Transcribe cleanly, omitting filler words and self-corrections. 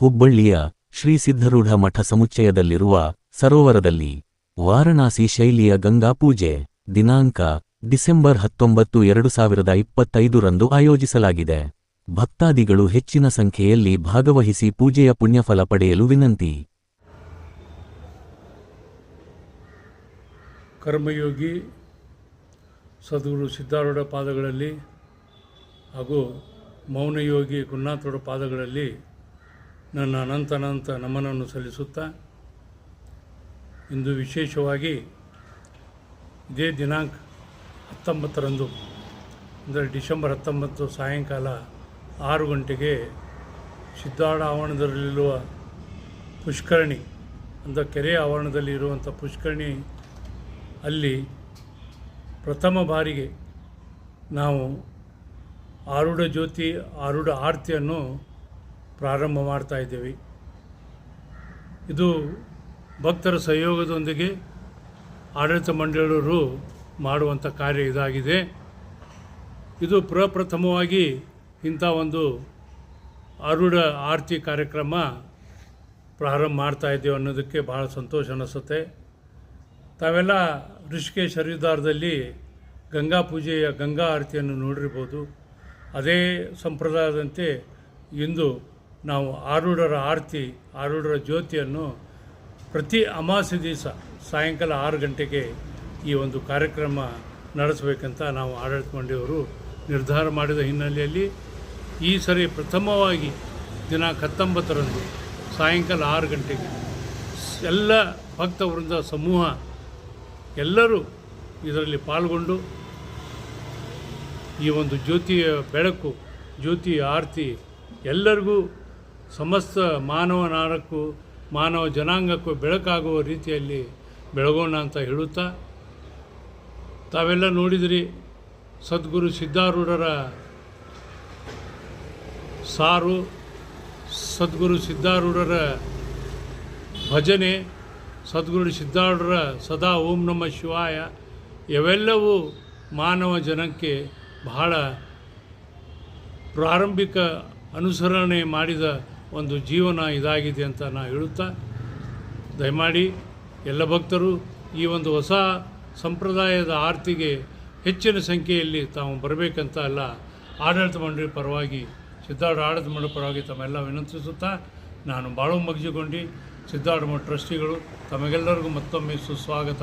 ಹುಬ್ಬಳ್ಳಿಯ ಶ್ರೀ ಸಿದ್ಧರೂಢ ಮಠ ಸಮುಚ್ಚಯದಲ್ಲಿರುವ ಸರೋವರದಲ್ಲಿ ವಾರಣಾಸಿ ಶೈಲಿಯ ಗಂಗಾ ಪೂಜೆ ದಿನಾಂಕ ಡಿಸೆಂಬರ್ 19, 2025 ಆಯೋಜಿಸಲಾಗಿದೆ. ಭಕ್ತಾದಿಗಳು ಹೆಚ್ಚಿನ ಸಂಖ್ಯೆಯಲ್ಲಿ ಭಾಗವಹಿಸಿ ಪೂಜೆಯ ಪುಣ್ಯಫಲ ಪಡೆಯಲು ವಿನಂತಿ. ಕರ್ಮಯೋಗಿ ಸದ್ಗುರು ಸಿದ್ಧಾರೂಢ ಪಾದಗಳಲ್ಲಿ ಹಾಗೂ ಮೌನಯೋಗಿ ಗುರುನಾಥರ ಪಾದಗಳಲ್ಲಿ ನನ್ನ ಅನಂತ ನಮನವನ್ನು ಸಲ್ಲಿಸುತ್ತಾ, ಇಂದು ವಿಶೇಷವಾಗಿ ಇದೇ ದಿನಾಂಕ 19 ಅಂದರೆ ಡಿಸೆಂಬರ್ 19 ಸಾಯಂಕಾಲ 6 ಗಂಟೆಗೆ ಸಿದ್ಧಾರೂಢ ಆವರಣದಲ್ಲಿರುವ ಪುಷ್ಕರಣಿ ಅಂದರೆ ಕೆರೆಯ ಆವರಣದಲ್ಲಿ ಇರುವಂಥ ಪುಷ್ಕರಣಿ ಅಲ್ಲಿ ಪ್ರಥಮ ಬಾರಿಗೆ ನಾವು ಆರೂಢ ಜ್ಯೋತಿ ಆರೂಢ ಆರತಿಯನ್ನು ಪ್ರಾರಂಭ ಮಾಡ್ತಾ ಇದ್ದೇವೆ. ಇದು ಭಕ್ತರ ಸಹಯೋಗದೊಂದಿಗೆ ಆಡಳಿತ ಮಂಡಳಿಯವರು ಮಾಡುವಂಥ ಕಾರ್ಯ ಇದಾಗಿದೆ. ಇದು ಪ್ರಪ್ರಥಮವಾಗಿ ಇಂಥ ಒಂದು ಆರೂಢ ಆರತಿ ಕಾರ್ಯಕ್ರಮ ಪ್ರಾರಂಭ ಮಾಡ್ತಾ ಇದ್ದೇವೆ ಅನ್ನೋದಕ್ಕೆ ಭಾಳ ಸಂತೋಷ ಅನ್ನಿಸುತ್ತೆ. ತಾವೆಲ್ಲ ಋಷಿಕೇಶ ಹರಿದ್ವಾರದಲ್ಲಿ ಗಂಗಾ ಪೂಜೆಯ ಗಂಗಾ ಆರತಿಯನ್ನು ನೋಡಿರ್ಬೋದು. ಅದೇ ಸಂಪ್ರದಾಯದಂತೆ ಇಂದು ನಾವು ಆರೂಢರ ಆರತಿ ಆರೂಢರ ಜ್ಯೋತಿಯನ್ನು ಪ್ರತಿ ಅಮಾವಾಸ್ಯೆ ದಿವಸ ಸಾಯಂಕಾಲ 6 ಗಂಟೆಗೆ ಈ ಒಂದು ಕಾರ್ಯಕ್ರಮ ನಡೆಸಬೇಕಂತ ನಾವು ಆಡಳಿತ ಮಂಡಳಿಯವರು ನಿರ್ಧಾರ ಮಾಡಿದ ಹಿನ್ನೆಲೆಯಲ್ಲಿ ಈ ಸರಿ ಪ್ರಥಮವಾಗಿ ದಿನಾಂಕ 19 ಸಾಯಂಕಾಲ 6 ಗಂಟೆಗೆ ಎಲ್ಲ ಭಕ್ತವೃಂದ ಸಮೂಹ ಎಲ್ಲರೂ ಇದರಲ್ಲಿ ಪಾಲ್ಗೊಂಡು ಈ ಒಂದು ಜ್ಯೋತಿಯ ಬೆಳಕು ಜ್ಯೋತಿಯ ಆರತಿ ಎಲ್ಲರಿಗೂ ಸಮಸ್ತ ಮಾನವನಾಡಕ್ಕೂ ಮಾನವ ಜನಾಂಗಕ್ಕೂ ಬೆಳಕಾಗುವ ರೀತಿಯಲ್ಲಿ ಬೆಳಗೋಣ ಅಂತ ಹೇಳುತ್ತಾ, ತಾವೆಲ್ಲ ನೋಡಿದಿರಿ ಸದ್ಗುರು ಸಿದ್ಧಾರೂಢರ ಸಾರು, ಸದ್ಗುರು ಸಿದ್ಧಾರೂಢರ ಭಜನೆ, ಸದ್ಗುರು ಸಿದ್ಧಾರೂಢರ ಸದಾ ಓಂ ನಮಃ ಶಿವಾಯ ಇವೆಲ್ಲವೂ ಮಾನವ ಜನಕ್ಕೆ ಬಹಳ ಪ್ರಾರಂಭಿಕ ಅನುಸರಣೆ ಮಾಡಿದ ಒಂದು ಜೀವನ ಇದಾಗಿದೆ ಅಂತ ನಾನು ಹೇಳುತ್ತಾ, ದಯಮಾಡಿ ಎಲ್ಲ ಭಕ್ತರು ಈ ಒಂದು ಹೊಸ ಸಂಪ್ರದಾಯದ ಆರತಿಗೆ ಹೆಚ್ಚಿನ ಸಂಖ್ಯೆಯಲ್ಲಿ ತಾವು ಬರಬೇಕಂತ ಎಲ್ಲ ಆಡಳಿತ ಮಂಡಳಿ ಪರವಾಗಿ ಸಿದ್ಧಾರೂಢ ಆಡಳಿತ ಮಂಡಳಿ ಪರವಾಗಿ ತಮ್ಮೆಲ್ಲ ವಿನಂತಿಸುತ್ತಾ, ನಾನು ಬಾಳು ಮಗ್ಜಿಗೊಂಡು ಸಿದ್ಧಾರೂಢ ಮಠ ಟ್ರಸ್ಟಿಗಳು ತಮಗೆಲ್ಲರಿಗೂ ಮತ್ತೊಮ್ಮೆ ಸ್ವಾಗತ.